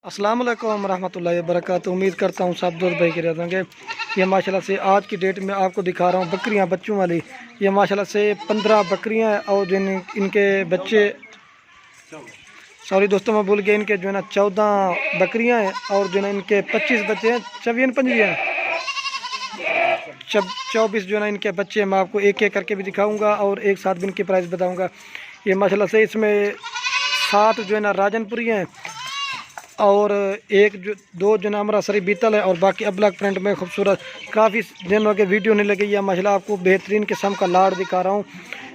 अस्सलाम वालेकुम रहमतुल्लाहि व बरकातुहू। उम्मीद करता हूँ सब दोस्त भाई के रहते होंगे। ये माशाल्लाह से आज की डेट में आपको दिखा रहा हूँ बकरियाँ बच्चों वाली। ये माशाल्लाह से 15 बकरियाँ हैं और जिन इनके बच्चे सॉरी दोस्तों मैं भूल गया, इनके जो है ना 14 बकरियाँ हैं और जो है ना इनके 25 बच्चे हैं। 24 24 जो है ना इनके बच्चे मैं आपको एक एक करके भी दिखाऊँगा और एक साथ भी इनकी प्राइस बताऊँगा। ये माशाल्लाह से इसमें 7 जो है ना राजनपुरी हैं और एक जो 2 जो ना अमृतसरी बीतल है और बाकी अबलग प्रिंट में खूबसूरत। काफ़ी दिन हो गए वीडियो नहीं लगी है, माशाल्लाह आपको बेहतरीन किस्म का लाड़ दिखा रहा हूँ।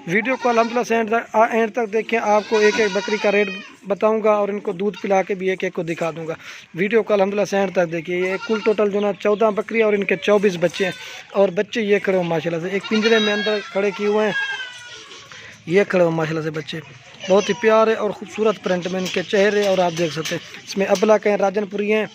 वीडियो को अल्हम्दुलिल्लाह से एंड तक देखें, आपको एक एक बकरी का रेट बताऊंगा और इनको दूध पिला के भी एक एक को दिखा दूंगा। वीडियो को अल्हम्दुलिल्लाह से एंड तक देखिए। ये कुल टोटल जो ना 14 बकरी और इनके 24 बच्चे हैं और बच्चे ये खड़े हुए माशाल्लाह से, एक पिंजरे में अंदर खड़े किए हुए हैं। ये खड़े हुए माशाल्लाह से बच्चे, बहुत ही प्यारे और ख़ूबसूरत प्रिंट में इनके चेहरे और आप देख सकते हैं। इसमें अबला के राजनपुरी हैं।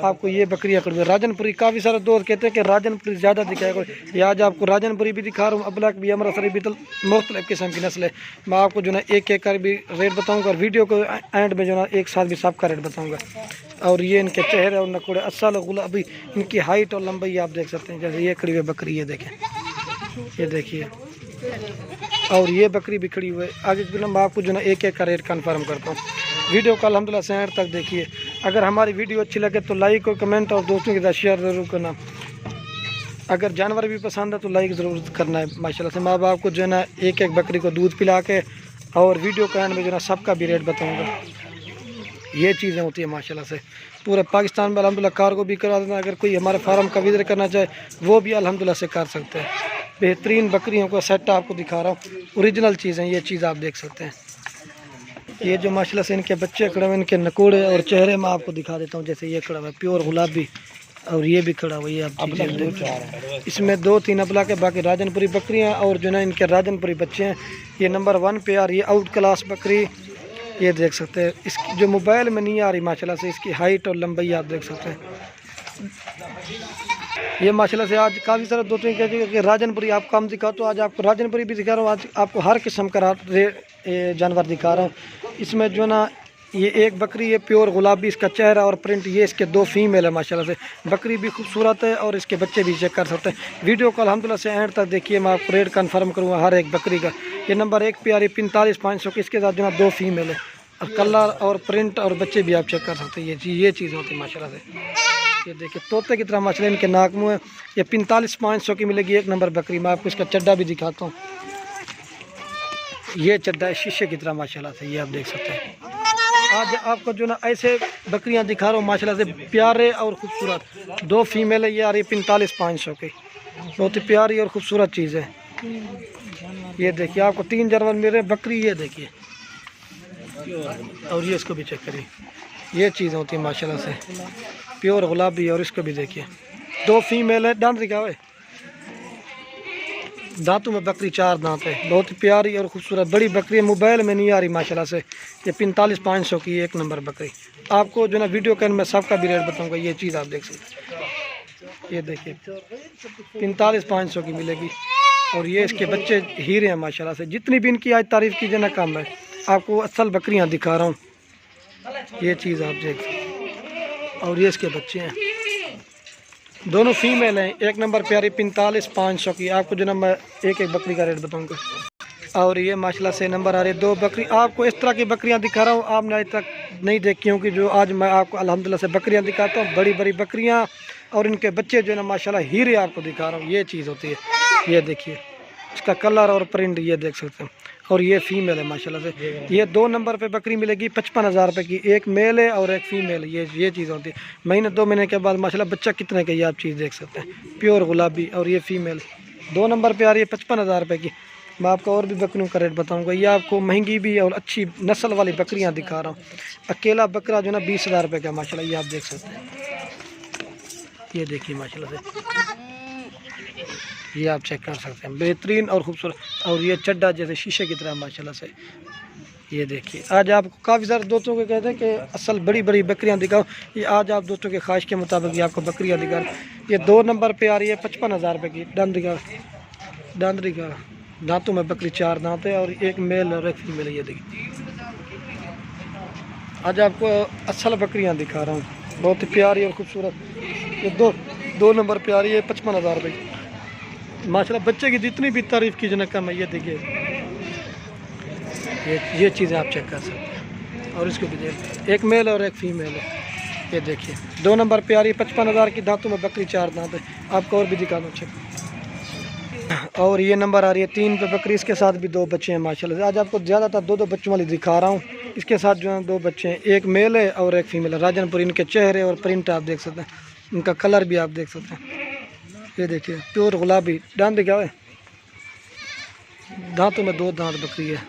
आपको ये बकरियाँ कर दो राजनपुरी। काफ़ी सारे दोस्त कहते हैं कि राजनपुरी ज़्यादा दिखाएगा, ये आज आपको राजनपुरी भी दिखा रहा हूँ। अबला भी अमृतसरी भी मुख्तलिफ़ किस्म की नस्ल है। मैं आपको जो ना एक एक कर भी रेट बताऊँगा और वीडियो को एंड में जो ना एक साथ भी सबका रेट बताऊँगा। और ये इनके चेहरे और नकुड़े असल गुलाबी, इनकी हाइट और लंबाई आप देख सकते हैं। जैसे ये खड़ी हुई बकरी, ये देखें, ये देखिए, और ये बकरी भी खड़ी हुई है। आगे भी मैं आपको जो ना एक एक का रेट कन्फर्म करता हूँ। वीडियो को अल्हम्दुलिल्लाह से एंड तक देखिए। अगर हमारी वीडियो अच्छी लगे तो लाइक और कमेंट और दोस्तों के साथ शेयर ज़रूर करना। अगर जानवर भी पसंद है तो लाइक ज़रूर करना है। माशाल्लाह से माँ बाप को जो है ना एक एक बकरी को दूध पिला के और वीडियो के एंड में जो ना सबका भी रेट बताऊँगा। ये चीज़ें होती है माशाल्लाह से। पूरे पाकिस्तान में अल्हम्दुलिल्लाह कार्गो भी करवा देना। अगर कोई हमारे फार्म का विजिट करना चाहे वो भी अल्हम्दुलिल्लाह से कर सकते हैं। बेहतरीन बकरियों का सेट आपको दिखा रहा हूँ, ओरिजिनल चीज़ है। ये चीज़ आप देख सकते हैं। ये जो माशाल्लाह से इनके बच्चे खड़े हुए, इनके नकोड़े और चेहरे में आपको दिखा देता हूँ। जैसे ये खड़ा हुआ है प्योर गुलाबी और ये भी खड़ा हुआ है। आप इसमें 2-3 अबला के बाकी राजनपुरी बकरियाँ और जो ना इनके राजनपुरी बच्चे हैं। ये नंबर 1 पे आ रही है आउट क्लास बकरी, ये देख सकते हैं। इसकी जो मोबाइल में नहीं आ रही माशाल्लाह से, इसकी हाइट और लंबाई आप देख सकते हैं। ये माशाल्लाह से आज काफ़ी सारे दोस्तों कहते हैं कि राजनपुरी आप कम दिखाओ, तो आज आपको राजनपुरी भी दिखा रहा हूँ। आज आपको हर किस्म का जानवर दिखा रहा हूँ। इसमें जो ना ये एक बकरी है प्योर गुलाबी, इसका चेहरा और प्रिंट। ये इसके 2 फीमेल है माशाल्लाह से। बकरी भी खूबसूरत है और इसके बच्चे भी चेक कर सकते हैं। वीडियो को अल्हम्दुलिल्लाह से एंड तक देखिए। मैं आपको रेट कन्फर्म करूँगा हर एक बकरी का। ये नंबर 1 पे आ रही 45,500 की। इसके साथ जो ना 2 फीमेल है और कलर और प्रिंट और बच्चे भी आप चेक कर सकते हैं। ये चीज़ होती है माशाल्लाह से। ये देखिए तोते की तरह माशाल्लाह इनके नाक मुँह है। ये 45,500 की मिलेगी एक नंबर बकरी। मैं आपको इसका चड्डा भी दिखाता हूँ। ये चड्डा है शीशे की तरह माशाल्लाह से, ये आप देख सकते हैं। आज आपको जो ना ऐसे बकरियां दिखा रहा हूँ माशाल्लाह से, प्यारे और ख़ूबसूरत। 2 फीमेल है। ये आ रही 45,500 की। बहुत ही प्यारी और ख़ूबसूरत चीज़ है। ये देखिए आपको 3 जानवर मिल रहे हैं बकरी। ये देखिए और ये इसको भी चेक करिए। ये चीज़ होती है माशाल्लाह से, प्योर गुलाबी। और इसको भी देखिए 2 फीमेल है। दांत दिखावे, दांतों में बकरी 4 दांत है। बहुत ही प्यारी और खूबसूरत बड़ी बकरी, मोबाइल में नहीं आ रही माशाल्लाह से। ये 45,500 की एक नंबर बकरी। आपको जो ना वीडियो के मैं सबका भी रेट बताऊंगा। ये चीज़ आप देख सकते हैं। ये देखिए 45,500 की मिलेगी और ये इसके बच्चे हीरे हैं माशाल्लाह से। जितनी भी इनकी आज तारीफ़ कीजिए ना कम है। आपको असल बकरियाँ दिखा रहा हूँ। ये चीज़ आप देख सकते हैं और ये इसके बच्चे हैं। दोनों फीमेल हैं। एक नंबर प्यारी 45,500 की। आपको जो ना मैं एक एक बकरी का रेट बताऊंगा। और ये माशाल्लाह से नंबर आ रहे 2 बकरी। आपको इस तरह की बकरियां दिखा रहा हूँ, आपने आज तक नहीं देखी होंगी जो आज मैं आपको अल्हम्दुलिल्लाह से बकरियां दिखाता हूँ। बड़ी बड़ी बकरियां और इनके बच्चे जो है ना माशाल्लाह हीरे आपको दिखा रहा हूँ। ये चीज़ होती है। ये देखिए इसका कलर और प्रिंट ये देख सकते हैं। और ये फीमेल है माशाल्लाह से। ये 2 नंबर पे बकरी मिलेगी 55,000 रुपये की। एक मेल है और एक फीमेल है। ये चीज़ होती है। महीने 2 महीने के बाद माशाल्लाह बच्चा कितने का, ये आप चीज़ देख सकते हैं। प्योर गुलाबी और ये फीमेल 2 नंबर पे आ रही है 55,000 रुपये की। मैं आपको और भी बकरियों का रेट बताऊँगा। ये आपको महंगी भी और अच्छी नस्ल वाली बकरियाँ दिखा रहा हूँ। अकेला बकरा जो ना 20,000 रुपये का माशाल्लाह, ये आप देख सकते हैं। ये देखिए माशाल्लाह से, ये आप चेक कर सकते हैं। बेहतरीन और ख़ूबसूरत। और ये चड्डा जैसे शीशे की तरह माशाल्लाह से। ये देखिए आज आपको काफ़ी सारे दोस्तों को कहते हैं कि असल बड़ी बड़ी बकरियां दिखाओ। ये आज आप दोस्तों के ख्वाहिश के मुताबिक ये आपको बकरियां दिखा। ये 2 नंबर पे आ रही है 55,000 रुपये की। दांदरी का दांतों में बकरी 4 दांत है और एक मेल और एक फीमेल। ये देखिए आज आपको असल बकरियां दिखा रहा हूँ, बहुत ही प्यारी और खूबसूरत। ये दो नंबर प्यारी है, 55,000 रुपये की माशाल्लाह। बच्चे की जितनी भी तारीफ़ की जाना कम है। ये देखिए, ये चीज़ें आप चेक कर सकते हैं। और इसको भी देख, एक मेल और एक फीमेल है। ये देखिए 2 नंबर प्यारी 55,000 की, दांतों में बकरी 4 दांत है। आपको और भी दिखा दूँ चेक। और ये नंबर आ रही है 3 पे बकरी, इसके साथ भी 2 बच्चे हैं माशाल्लाह। आज आपको ज़्यादातर 2 बच्चों वाली दिखा रहा हूँ। इसके साथ जो है 2 बच्चे हैं, एक मेल है और एक फीमेल है। राजनपुरी इनके चेहरे और प्रिंट आप देख सकते हैं, इनका कलर भी आप देख सकते हैं। ये देखिए प्योर गुलाबी, दांत दिखा है, दांतों में 2 दांत बकरी है।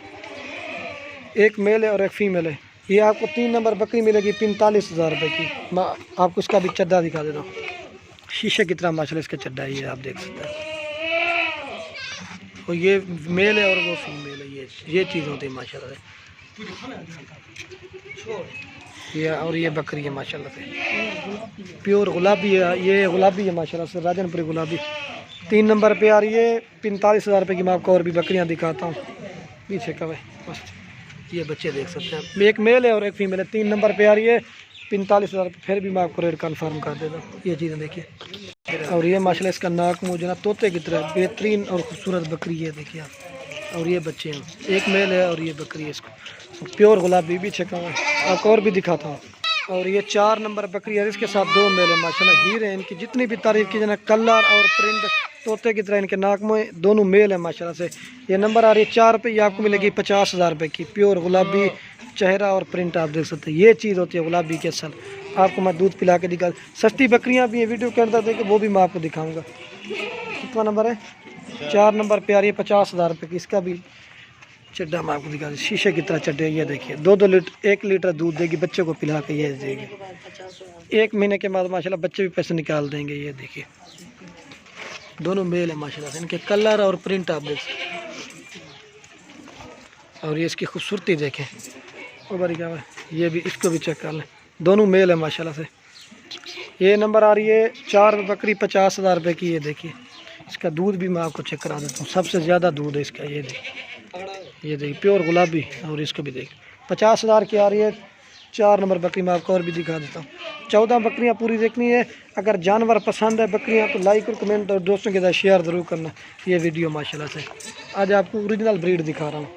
एक मेल है और एक फीमेल है। ये आपको 3 नंबर बकरी मिलेगी 45,000 रुपये की। मैं आपको इसका भी चड्डा दिखा देता हूँ, शीशे की तरह माशाल्लाह इसका चड्डा है, ये आप देख सकते हैं। और ये मेल है और वो फीमेल है। ये चीज़ होती है माशाल्लाह से। ये और ये बकरी है माशाल्लाह से, प्योर गुलाबी है। ये गुलाबी है माशाल्लाह से, राजनपुरी गुलाबी। 3 नंबर पे आ रही है 45,000 रुपये की। मैं आपको और भी बकरियां दिखाता हूँ पीछे का भाई, बस ये बच्चे देख सकते हैं। एक मेल है और एक फीमेल है। 3 नंबर पे आ रही है 45,000 रुपये। फिर भी मैं आपको रेट कन्फर्म कर देता हूँ। ये चीज़ें देखिए। और ये माशाल्लाह इसका नाक मुँह जो ना तोते की तरह बेहतरीन और खूबसूरत बकरी है, देखिए आप। और ये बच्चे हैं, एक मेल है और ये बकरी है। इसको प्योर गुलाबी भी छका हुआ है। आपको और भी दिखाता हूँ। और ये 4 नंबर बकरी है, इसके साथ 2 मेल है माशाल्लाह। हीरे हैं इनकी, जितनी भी तारीफ़ की जाए, कलर और प्रिंट तोते की तरह इनके नाक में, दोनों मेल है माशाल्लाह से। ये नंबर आ रही है 4 पे। ये आपको मिलेगी 50,000 रुपये की। प्योर गुलाबी चेहरा और प्रिंट आप देख सकते हैं। ये चीज़ होती है गुलाबी के असल। आपको मैं दूध पिला के दिखा, सस्ती बकरियां भी हैं, वीडियो के अंदर देखे वो भी मैं आपको दिखाऊंगा। कितना नंबर है? 4 नंबर पे आ रही है 50,000 रुपये की। इसका भी चड्डा मैं आपको दिखा, शीशे की तरह चड्डे। ये देखिए 2 लीटर 1 लीटर दूध देगी बच्चे को पिला के। ये देगी 1 महीने के बाद माशाल्लाह बच्चे भी पैसे निकाल देंगे। ये देखिए दोनों मेल है माशाल्लाह से, इनके कलर और प्रिंट आप देख सकते हैं। और ये इसकी खूबसूरती देखें, वो बड़ी क्या है। ये भी, इसको भी चेक कर लें, दोनों मेल है माशाल्लाह से। ये नंबर आ रही है 4 बकरी 50,000 रुपये की। ये देखिए इसका दूध भी मैं आपको चेक करा देता हूँ, सबसे ज़्यादा दूध है इसका। ये देखिए प्योर गुलाबी। और इसको भी देखिए 50,000 की आ रही है 4 नंबर बकरी। मैं आपको और भी दिखा देता हूँ। 14 बकरियाँ पूरी देखनी है। अगर जानवर पसंद है बकरियाँ तो लाइक और कमेंट और दोस्तों के साथ शेयर ज़रूर करना ये वीडियो माशाल्लाह से। आज आपको ओरिजिनल ब्रीड दिखा रहा हूँ।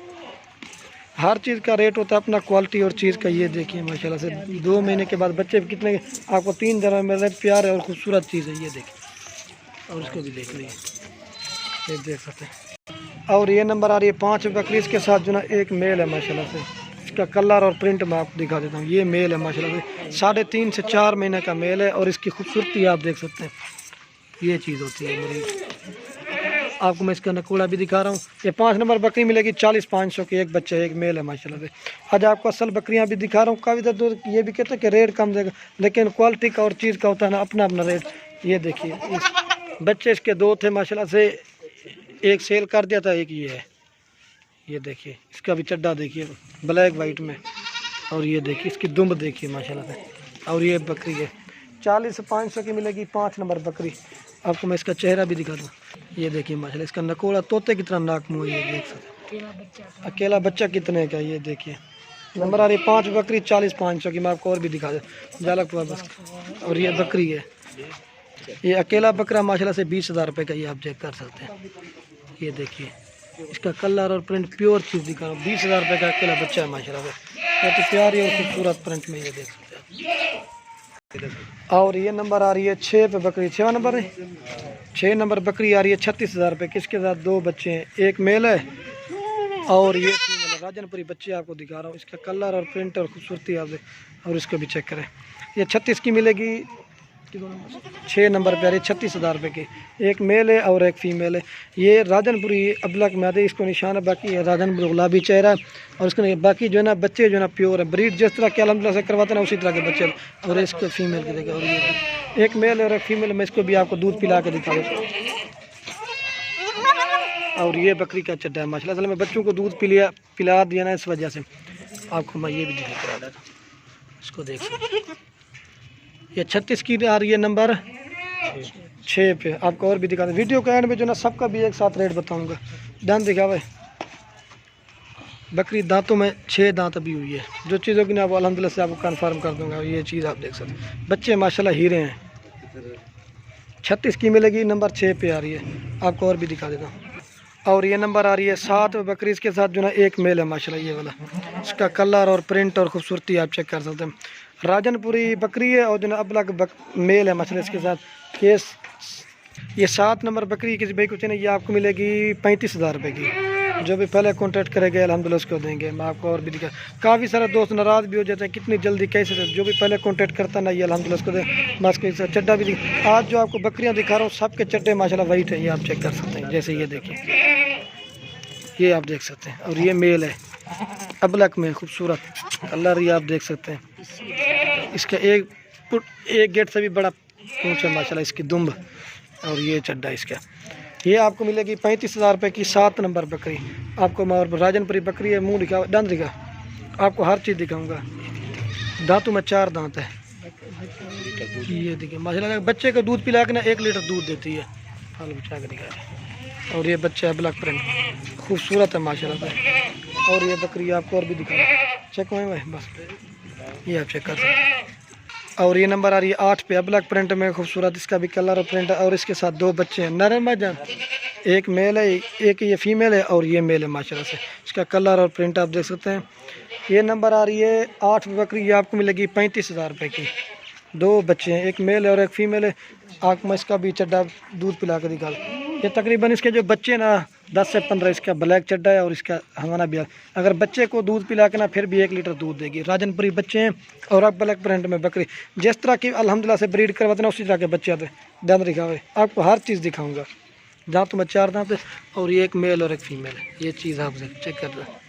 हर चीज़ का रेट होता है अपना, क्वालिटी और चीज़ का। ये देखिए माशाल्लाह से 2 महीने के बाद बच्चे कितने आपको 3 जगह मिल रहे, प्यार और खूबसूरत चीज़ है। ये देखिए, और इसको भी देख लीजिए, ये देख सकते हैं। और ये नंबर आ रही है 5 बकरी, इसके साथ जो ना एक मेल है माशाल्लाह से। इसका कलर और प्रिंट मैं आपको दिखा देता हूँ। ये मेल है माशाल्लाह से, 3.5 से 4 महीने का मेल है। और इसकी खूबसूरती आप देख सकते हैं। ये चीज़ होती है मेरी। आपको मैं इसका नकोड़ा भी दिखा रहा हूँ। ये 5 नंबर बकरी मिलेगी 40,500 की। एक बच्चा एक मेल है माशाल्लाह से। आज आपको असल बकरियाँ भी दिखा रहा हूँ। काफ़ी दूर ये भी कहते हैं कि रेट कम देगा, लेकिन क्वालिटी का और चीज़ का होता है ना अपना अपना रेट। ये देखिए बच्चे इसके 2 थे माशाल्लाह से, एक सेल कर दिया था, एक ये है। ये देखिए इसका भी चड्डा देखिए ब्लैक वाइट में। और ये देखिए इसकी दुम्ब देखिए माशाल्लाह से। और ये बकरी है 40 से 500 की मिलेगी 5 नंबर बकरी। आपको मैं इसका चेहरा भी दिखा दूँ। ये देखिए माशाल्लाह इसका नकोड़ा तोते की तरह नाक मुँह। ये देख सकते हैं अकेला बच्चा कितने का। ये देखिए नंबर आ रही है 5 बकरी 40,500 की। मैं आपको और भी दिखा दूँ जालक बस। और ये बकरी है, ये अकेला बकरा माशाल्लाह से 20,000 रुपये का। ये आप चेक कर सकते हैं। ये देखिए इसका कलर और प्रिंट प्योर चीज़ दिखा रहा हूँ। 20,000 रुपये का अकेला बच्चा है माशाल्लाह से, बहुत ही प्यारी और खूबसूरत प्रिंट में। ये देख सकते हैं। और ये नंबर आ रही है 6 पे बकरी, 6 नंबर है, 6 नंबर बकरी आ रही है 36,000 रुपये। किसके साथ 2 बच्चे हैं, एक मेल है और ये फीमेल है। राजनपुरी बच्चे आपको दिखा रहा हूँ। इसका कलर और प्रिंट और खूबसूरती आप देख। और इसको भी चेक करें। ये 36 की मिलेगी, 6 नंबर पे आ रही है 36,000 रुपये की। एक मेल है और एक फीमेल है। ये राजनपुरी अबलक मैदे इसको निशान है, बाकी है राजनपुरी गुलाबी चेहरा। और इसको बाकी जो है ना बच्चे जो है ना प्योर है, ब्रीड जिस तरह के अलहमदिल्ला से करवाते हैं ना उसी तरह के बच्चे। और इसको फीमेल के देखिए। और ये एक मेल है और एक फीमेल। मैं इसको भी आपको दूध पिला के दिखा देता हूँ। और ये बकरी का चड्डा है माशाल्लाह। असल में बच्चों को दूध पिला दिया ना, इस वजह से आपको मैं ये भी दिखा करा देता हूँ। इसको देख सकते। ये 36 की आ रही है नंबर 6 पे। आपको और भी दिखा दें वीडियो के एंड में जो ना सबका भी एक साथ रेट बताऊंगा। डन दिखा भाई। बकरी दांतों में 6 दांत अभी हुई है। जो चीज़ों की ना वो अल्हम्दुलिल्लाह से आपको कन्फर्म कर दूंगा। ये चीज़ आप देख सकते हैं, बच्चे माशाल्लाह हीरे हैं। 36 की मिलेगी, नंबर 6 पे आ रही है। आपको और भी दिखा देता हूँ। और ये नंबर आ रही है 7 बकरी। इसके साथ जो ना एक मेल है माशाल्लाह, ये वाला। इसका कलर और प्रिंट और खूबसूरती आप चेक कर सकते हैं। राजनपुरी बकरी है और जो ना अबलग मेल है माशाल्लाह। इसके साथ केस ये 7 नंबर बकरी किसी भाई को चाहिए, ये आपको मिलेगी 35,000 रुपये की। जो भी पहले कॉन्टैक्ट करेंगे अल्हम्दुलिल्लाह उसको देंगे। मैं आपको और भी दिखा, काफ़ी सारे दोस्त नाराज़ भी हो जाते हैं कितनी जल्दी कैसे से। जो भी पहले कॉन्टैक्ट करता ना ये अल्हम्दुलिल्लाह उसको दे। मैं उसको चड्डा भी आज जो आपको बकरियां दिखा रहा हूँ सबके चड्डे माशाल्लाह वाइट है, ये आप चेक कर सकते हैं। जैसे ये देखिए, ये आप देख सकते हैं। और ये मेल है अबलक में, खूबसूरत कलर ये आप देख सकते हैं। इसका एक गेट से भी बड़ा पूंछ है माशाल्लाह इसकी दुम्ब। और ये चड्डा इसका, ये आपको मिलेगी 35,000 रुपये की 7 नंबर बकरी। आपको मैं और राजनपुरी बकरी है, मुंह दिखा, दंद दिखा, आपको हर चीज़ दिखाऊंगा। दांतों में 4 दांत है। ये देखिए माशाल्लाह, बच्चे को दूध पिला के ना 1 लीटर दूध देती है। फल बचा के दिखा रहे। और ये बच्चा है ब्लैक प्रिंट, खूबसूरत है माशाल्लाह से। और ये बकरी आपको और भी दिखा रहा है, चेक में बस ये आप चेक कर सकते हैं। और ये नंबर आ रही है 8 पे, ब्लैक प्रिंट में खूबसूरत। इसका भी कलर और प्रिंट है। और इसके साथ 2 बच्चे हैं, नर है, एक मेल है, एक ये फीमेल है और ये मेल है माशाल्लाह से। इसका कलर और प्रिंट आप देख सकते हैं। ये नंबर आ रही है 8 बकरी, ये आपको मिलेगी 35,000 रुपये की। 2 बच्चे हैं, एक मेल है और एक फीमेल है। आपको मैं इसका भी चड्डा दूध पिला कर दिखा। ये तकरीबन इसके जो बच्चे ना 10 से 15 इसका ब्लैक चड्डा है और इसका हमारा भी। अगर बच्चे को दूध पिला के ना फिर भी 1 लीटर दूध देगी। राजनपुरी बच्चे हैं और अब ब्लैक प्रिंट में बकरी। जिस तरह की अल्हम्दुलिल्लाह से ब्रीड करवाते ना उसी तरह के बच्चे आते। दांत दिखावे, आपको हर चीज़ दिखाऊंगा। दांतों में 4 दांत है और ये एक मेल और एक फीमेल है। ये चीज़ आप चेक कर रहे हैं,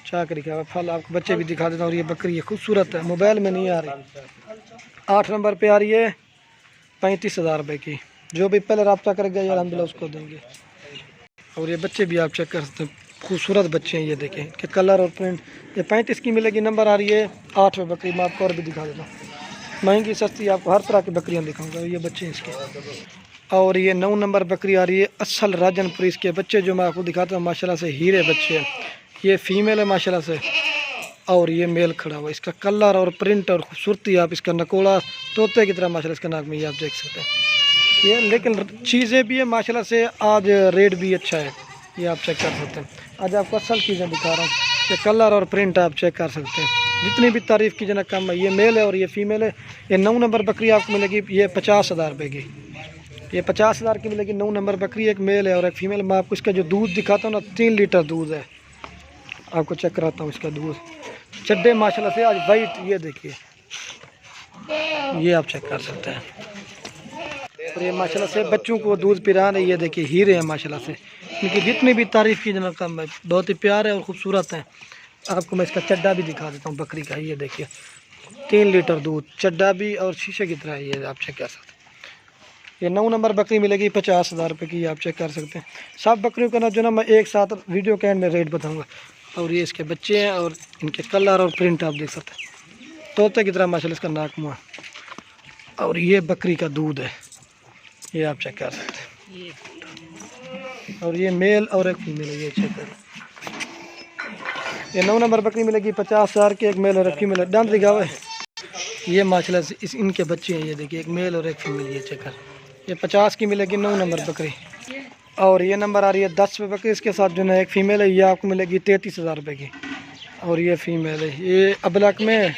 चाक दिखावे, फल आपको बच्चे भी दिखा देता हूँ। और ये बकरी है, खूबसूरत है, मोबाइल में नहीं आ रही। 8 नंबर पे आ रही है 35,000 रुपये की। जो भी पहले रब्ता करेगा ये अल्हम्दुलिल्लाह उसको देंगे। और ये बच्चे भी आप चेक कर सकते हैं, खूबसूरत बच्चे हैं। ये देखें इनके कलर और प्रिंट। ये 35 की मिलेगी, नंबर आ रही है 8 में बकरी। मैं आपको और भी दिखा देता हूँ, महंगी सस्ती आपको हर तरह की बकरियाँ दिखाऊंगा। ये बच्चे हैं इसके। और ये 9 नंबर बकरी आ रही है असल राजनपुरी। इसके बच्चे जो मैं आपको दिखाता हूँ माशाल्लाह से हीरे बच्चे हैं। ये फीमेल है माशाल्लाह से और ये मेल खड़ा हुआ। इसका कलर और प्रिंट और खूबसूरती आप इसका नकोड़ा तोते की तरह माशाल्लाह इसका नाक में ये आप देख सकते हैं। ये लेकिन चीज़ें भी है माशाल्लाह से, आज रेट भी अच्छा है। ये आप चेक कर सकते हैं। आज आपको असल चीज़ें दिखा रहा हूँ। ये कलर और प्रिंट आप चेक कर सकते हैं। जितनी भी तारीफ़ की जना कम है। ये मेल है और ये फीमेल है। ये 9 नंबर बकरी आपको मिलेगी, ये 50,000 रुपये की। ये 50,000 की मिलेगी। 9 नंबर बकरी, एक मेल है और एक फीमेल। मैं आपको इसका जो दूध दिखाता हूँ ना 3 लीटर दूध है। आपको चेक कराता हूँ इसका दूध। चड्डे माशाल्लाह से आज वाइट, ये देखिए, ये आप चेक कर सकते हैं। और ये माशाल्लाह से बच्चों को दूध पिला रहे। ये देखिए हीरे हैं माशाल्लाह से। इनकी जितनी भी तारीफ़ की जना कम है, बहुत ही प्यारे और ख़ूबसूरत हैं। आपको मैं इसका चड्डा भी दिखा देता हूँ बकरी का। ये देखिए 3 लीटर दूध, चड्डा भी और शीशे की तरह। ये आप चेक कर सकते हैं। ये 9 नंबर बकरी मिलेगी 50,000 रुपये की। आप चेक कर सकते हैं। सब बकरियों का ना जो ना मैं एक साथ वीडियो के एंड में रेट बताऊँगा। और ये इसके बच्चे हैं और इनके कलर और प्रिंट आप देख सकते हैं। तोते की तरह माशाल्लाह इसका नाक मुँह। और ये बकरी का दूध है, ये आप चेक कर सकते हैं। और ये मेल और एक फीमेल है, ये चेक कर। ये 9 नंबर बकरी मिलेगी 50,000 की। एक मेल और एक फीमेल है। दांत दिखावे, ये माशाल्लाह से इनके बच्चे हैं। ये देखिए एक मेल और एक फीमेल, ये चेक कर। ये 50 की मिलेगी 9 नंबर बकरी। और ये नंबर आ रही है 10 पे बकरी। इसके साथ जो है एक फ़ीमेल है, ये आपको मिलेगी 33,000 रुपये की। और ये फ़ीमेल है, ये अबलक में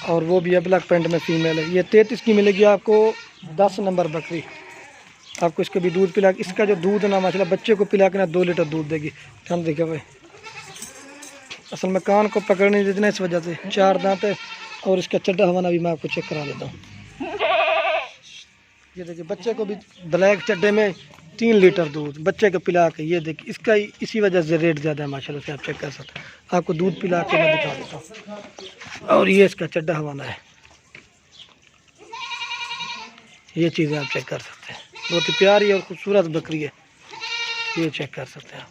और वो भी अबलक पेंट में फ़ीमेल है। ये 33 की मिलेगी आपको। 10 नंबर बकरी आपको इसको भी दूध पिला, इसका जो दूध ना माशाल्लाह बच्चे को पिला के ना 2 लीटर दूध देगी। ध्यान देखिए भाई, असल में कान को पकड़ने देते ना इस वजह से। 4 दांत है और इसका चड्डा हवाना भी मैं आपको चेक करा देता हूँ। ये देखिए बच्चे को भी ब्लैक चड्डे में 3 लीटर दूध बच्चे को पिला के। ये देखिए इसका इसी वजह से रेट ज़्यादा है माशाल्लाह से। आप चेक कर सकते हैं। आपको दूध पिला के मैं दिखा देता हूँ। और ये इसका चड्डा हवाना है। ये चीज़ें आप चेक कर सकते हैं। बहुत ही प्यारी और खूबसूरत बकरी है, ये चेक कर सकते हैं आप।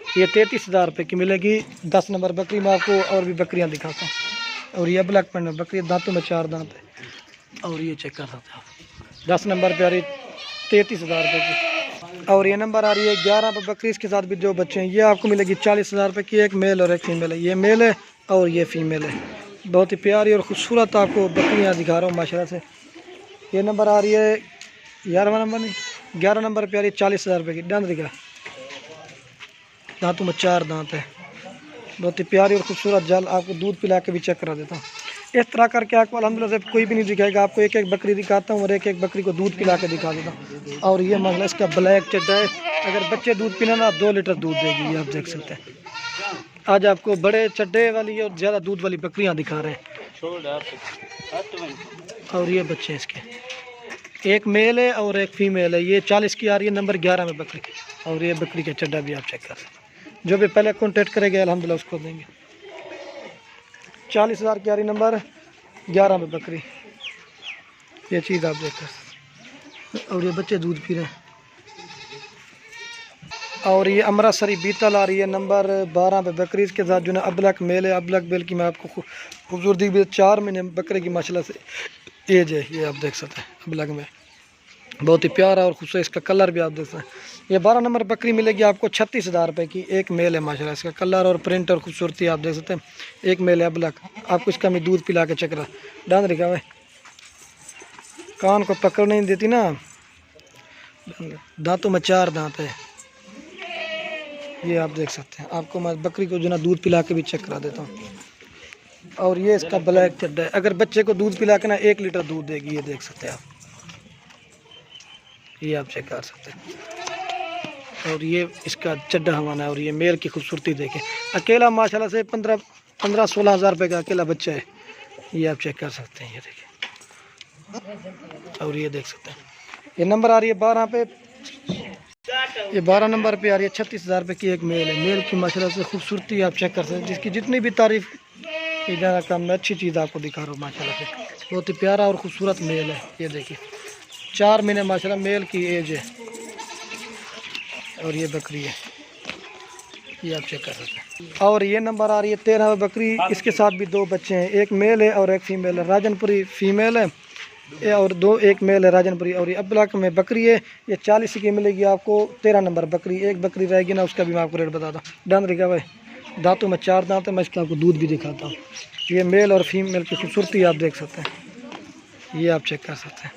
ये 33,000 रुपये की मिलेगी। 10 नंबर बकरी में आपको और भी बकरियां दिखाता हूँ। और ये ब्लैक पेंट में बकरी, दांतों में 4 दांत है। और ये चेक कर सकते हैं आप। 10 नंबर पे आ रही 33,000 रुपये की। और ये नंबर आ रही है 11 पे बकरी। इसके साथ भी 2 बच्चे हैं। ये आपको मिलेगी 40,000 रुपये की। एक मेल और एक फीमेल है। ये मेल है और ये फीमेल है। बहुत ही प्यारी और खूबसूरत आपको बकरियाँ दिखा रहा हूँ माशाल्लाह से। ये नंबर आ रही है 11वां नंबर नहीं 11 नंबर पे आ रही है 40,000 रुपये की। डांद दिखा, दांतों में 4 दांत है। बहुत ही प्यारी और खूबसूरत जाल। आपको दूध पिला के भी चेक करा देता हूँ। इस तरह करके आपको अल्हम्दुलिल्लाह से कोई भी नहीं दिखाएगा। आपको एक एक बकरी दिखाता हूँ और एक एक बकरी को दूध पिला के दिखा देता हूँ। और ये मसला इसका ब्लैक चड्डा है। अगर बच्चे दूध पीना ना 2 लीटर दूध देगी। ये आप देख सकते हैं। आज आपको बड़े चड्डे वाली और ज़्यादा दूध वाली बकरियाँ दिखा रहे हैं। और ये बच्चे हैं इसके, एक मेल है और एक फीमेल है। ये 40 की आ रही है, नंबर 11 में बकरी। और ये बकरी का चड्डा भी आप चेक कर सकते हैं। जो भी पहले कॉन्टेक्ट करेंगे अल्हम्दुलिल्लाह उसको देंगे। 40,000 की आ रही, नंबर 11 में बकरी। ये चीज़ आप देख सकते हैं। और ये बच्चे दूध पी रहे हैं। और ये अमृतसरी बीतल आ रही है, नंबर 12 पे बकरी। इसके साथ जो है अबलक मेल है। अबलक मेल की मैं आपको खूबसूरती भी 4 महीने बकरे की माशाल्लाह से एज है। ये आप देख सकते हैं अबलक में। बहुत ही प्यारा और खूबसूरत इसका कलर भी आप देख सकते हैं। ये 12 नंबर बकरी मिलेगी आपको 36,000 रुपये की। एक मेल है माशाल्लाह। इसका कलर और प्रिंट और खूबसूरती आप देख सकते हैं। एक मेल है अबलक। आपको इसका भी दूध पिला के चक्रा डांद रखा हुआ है। कान को पकड़ नहीं देती ना, दांतों में 4 दांत है। ये आप देख सकते हैं। आपको मैं बकरी को जो ना दूध पिला के भी चेक करा देता हूँ। और ये इसका ब्लैक चड्डा है। अगर बच्चे को दूध पिला के ना 1 लीटर दूध देगी। ये देख सकते हैं आप। ये आप चेक कर सकते हैं। और ये इसका चड्डा हवाना है। और ये मेल की खूबसूरती देखें। अकेला माशाल्लाह से 15-16 हज़ार रुपये का अकेला बच्चा है। ये आप चेक कर सकते हैं। ये देखें। और ये देख सकते हैं। ये नंबर आ रही है 12 पे। ये 12 नंबर पे आ रही है 36,000 रुपये की। एक मेल है। मेल की माशाल्लाह से खूबसूरती आप चेक कर सकते हैं। जिसकी जितनी भी तारीफ की ज़्यादा कम, मैं अच्छी चीज़ आपको दिखा रहा हूँ माशाल्लाह से। बहुत ही प्यारा और ख़ूबसूरत मेल है। ये देखिए 4 महीने माशाल्लाह मेल की एज है। और ये बकरी है। ये आप चेक कर सकते हैं। और ये नंबर आ रही है 13 बकरी। इसके साथ भी 2 बच्चे हैं। एक मेल है और एक फीमेल है। राजनपुरी फीमेल है और 2 एक मेल है राजनपुरी। और ये अबलक में बकरी है। ये 40 की मिलेगी आपको। 13 नंबर बकरी। एक बकरी रहेगी ना, उसका भी मैं आपको रेट बताता हूँ। डांद रिका भाई, दांतों में 4 दांत है। मैं इसका आपको दूध भी दिखाता हूँ। ये मेल और फीमेल की खूबसूरती आप देख सकते हैं। ये आप चेक कर सकते हैं।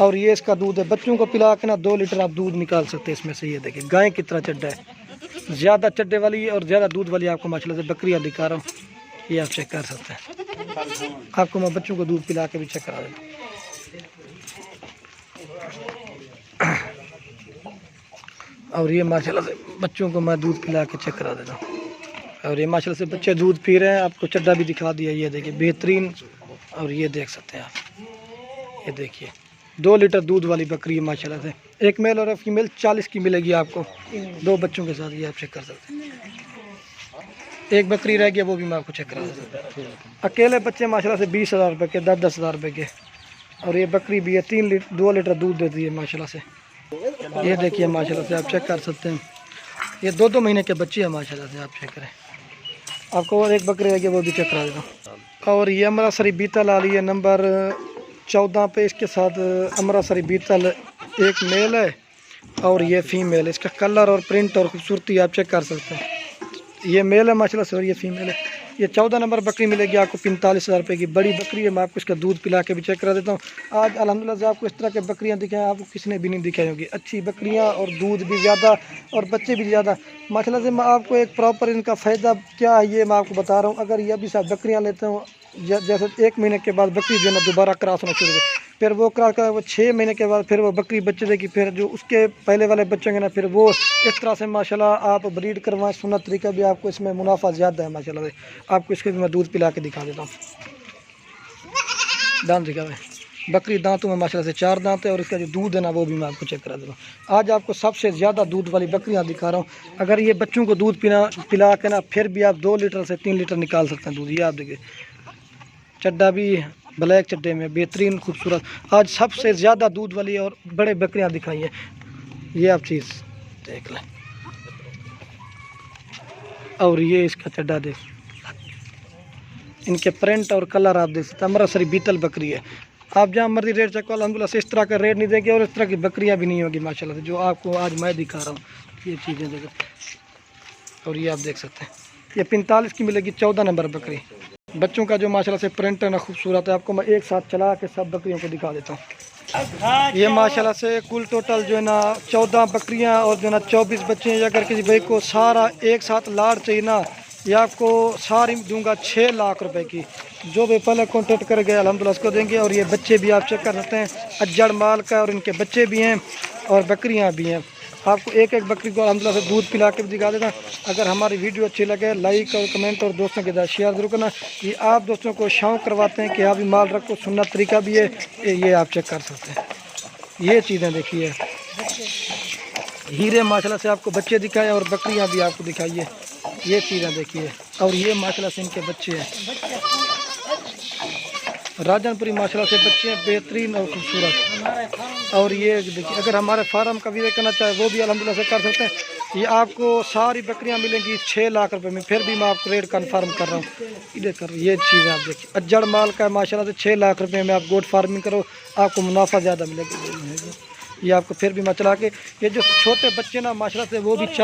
और ये इसका दूध है। बच्चों को पिला के ना 2 लीटर आप दूध निकाल सकते हैं इसमें से। ये देखिए गाय की तरह चड्डा है। ज़्यादा चड्डे वाली और ज़्यादा दूध वाली आपको माशाल्लाह से बकरियाँ दिखा रहा हूँ। ये आप चेक कर सकते हैं। आपको मैं बच्चों को दूध पिला के भी चेक करा देता हूँ। और ये माशाल्लाह से बच्चों को मैं दूध पिला के चेक करा देता हूँ। और ये माशाल्लाह से बच्चे दूध पी रहे हैं। आपको चड्डा भी दिखा दिया। ये देखिए बेहतरीन। और ये देख सकते हैं आप। ये देखिए 2 लीटर दूध वाली बकरी है माशाल्लाह से। एक मेल और एक फीमेल 40 की मिलेगी आपको 2 बच्चों के साथ। ये आप चेक कर सकते हैं। एक बकरी रह गया, वो भी मैं आपको चेक करा देता हूँ। अकेले बच्चे माशाल्लाह से 20,000 रुपये के, 10-10 हज़ार रुपये के। और ये बकरी भी है 2 लीटर दूध देती है माशाल्लाह से। ये देखिए माशाल्लाह से आप चेक कर सकते हैं। ये 2-2 महीने के बच्चे हैं माशाल्लाह से। आप चेक करें। आपको और एक बकरी रह गया, वो भी चेक करा देता हूँ। और ये अमृतसरी बीतल आ रही है, नंबर 14 पे। इसके साथ अमृतसरी बीतल एक मेल है और ये फीमेल है। इसका कलर और प्रिंट और खूबसूरती आप चेक कर सकते हैं। ये मेल है माशाल्लाह से और ये फीमेल है। ये 14 नंबर बकरी मिलेगी आपको 45,000 रुपये की। बड़ी बकरी है। मैं आपको इसका दूध पिला के भी चेक करा देता हूँ। आज अल्हम्दुलिल्लाह से आपको इस तरह के बकरियाँ दिखाएँ, आपको किसी ने भी नहीं दिखाई होगी। अच्छी बकरियाँ और दूध भी ज़्यादा और बच्चे भी ज़्यादा माशाल्लाह से। मैं आपको एक प्रॉपर इनका फ़ायदा क्या है ये मैं आपको बता रहा हूँ। अगर ये अभी सब बकरियाँ लेते हो, जैसे 1 महीने के बाद बकरी जो है ना दोबारा क्रॉस होना शुरू हो, फिर वो क्रॉस कर वो 6 महीने के बाद फिर वो बकरी बच्चे देगी। फिर जो उसके पहले वाले बच्चे होंगे ना, फिर वो इस तरह से माशाल्लाह आप ब्रीड करवाएं। सुन्नत तरीका भी आपको इसमें मुनाफा ज़्यादा है माशाल्लाह से। आपको इसके भी मैं दूध पिला के दिखा देता हूँ। दांत दिखा हुआ है। बकरी दांतों में माशाल्लाह से 4 दांत है। और इसका जो दूध है ना, वो भी मैं आपको चेक करा देता हूँ। आज आपको सबसे ज़्यादा दूध वाली बकरियाँ दिखा रहा हूँ। अगर ये बच्चों को दूध पिला के ना, फिर भी आप 2 लीटर से 3 लीटर निकाल सकते हैं दूध। ये आप देखिए चड्डा भी ब्लैक चड्डे में बेहतरीन खूबसूरत। आज सबसे ज़्यादा दूध वाली और बड़े बकरियां दिखाई है। ये आप चीज़ देख लें। और ये इसका चड्डा देख, इनके प्रिंट और कलर आप देख सकते हैं। अमृतसरी बीतल बकरी है। आप जहाँ मर्जी रेट चेक करो, अल्हम्दुलिल्लाह से इस तरह का रेट नहीं देंगे और इस तरह की बकरियाँ भी नहीं होगी माशाल्लाह से, जो आपको आज मैं दिखा रहा हूँ। ये चीज़ें देखो, और ये आप देख सकते हैं, ये 45 की मिलेगी 14 नंबर बकरी। बच्चों का जो माशाल्लाह से प्रिंट है ना खूबसूरत है। आपको मैं एक साथ चला के सब बकरियों को दिखा देता हूँ। ये माशाल्लाह से कुल टोटल जो है ना 14 बकरियाँ और जो है ना 24 बच्चे हैं। अगर किसी भाई को सारा एक साथ लाड़ चाहिए ना, ये आपको सारी दूंगा 6 लाख रुपए की। जो भी पहले कॉन्टेक्ट कर गए अल्हम्दुलिल्लाह उसको देंगे। और ये बच्चे भी आप चेक कर सकते हैं, अज्जड़ माल का, और इनके बच्चे भी हैं और बकरियां भी हैं। आपको एक एक बकरी को अल्हम्दुलिल्लाह से दूध पिला के भी दिखा देता। अगर हमारी वीडियो अच्छी लगे लाइक और कमेंट और दोस्तों के साथ शेयर जरूर करना। ये आप दोस्तों को शौक़ करवाते हैं कि हाँ भी माल रखो, सुन्नत तरीका भी है, ये आप चेक कर सकते हैं। ये चीज़ें देखिए, हीरे माशाल्लाह से आपको बच्चे दिखाए और बकरियां भी आपको दिखाइए। ये चीज़ें देखिए, और ये माशाल्लाह से इनके बच्चे हैं, राजनपुरी माशाल्लाह से बच्चे हैं, बेहतरीन और खूबसूरत। और ये देखिए, अगर हमारे फार्म का विजिट करना चाहे वो भी अल्हम्दुलिल्लाह से कर सकते हैं। ये आपको सारी बकरियां मिलेंगी 6 लाख रुपए में। फिर भी मैं आपको रेट कन्फर्म कर रहा हूँ। ये चीज़ें आप देखिए, अज्जड़ माल का माशाल्लाह से 6 लाख रुपए में आप गोट फार्मिंग करो, आपको मुनाफा ज़्यादा मिलेगा। ये आपको फिर भी मैं चला के, ये जो छोटे बच्चे ना माशाल्लाह से वो भी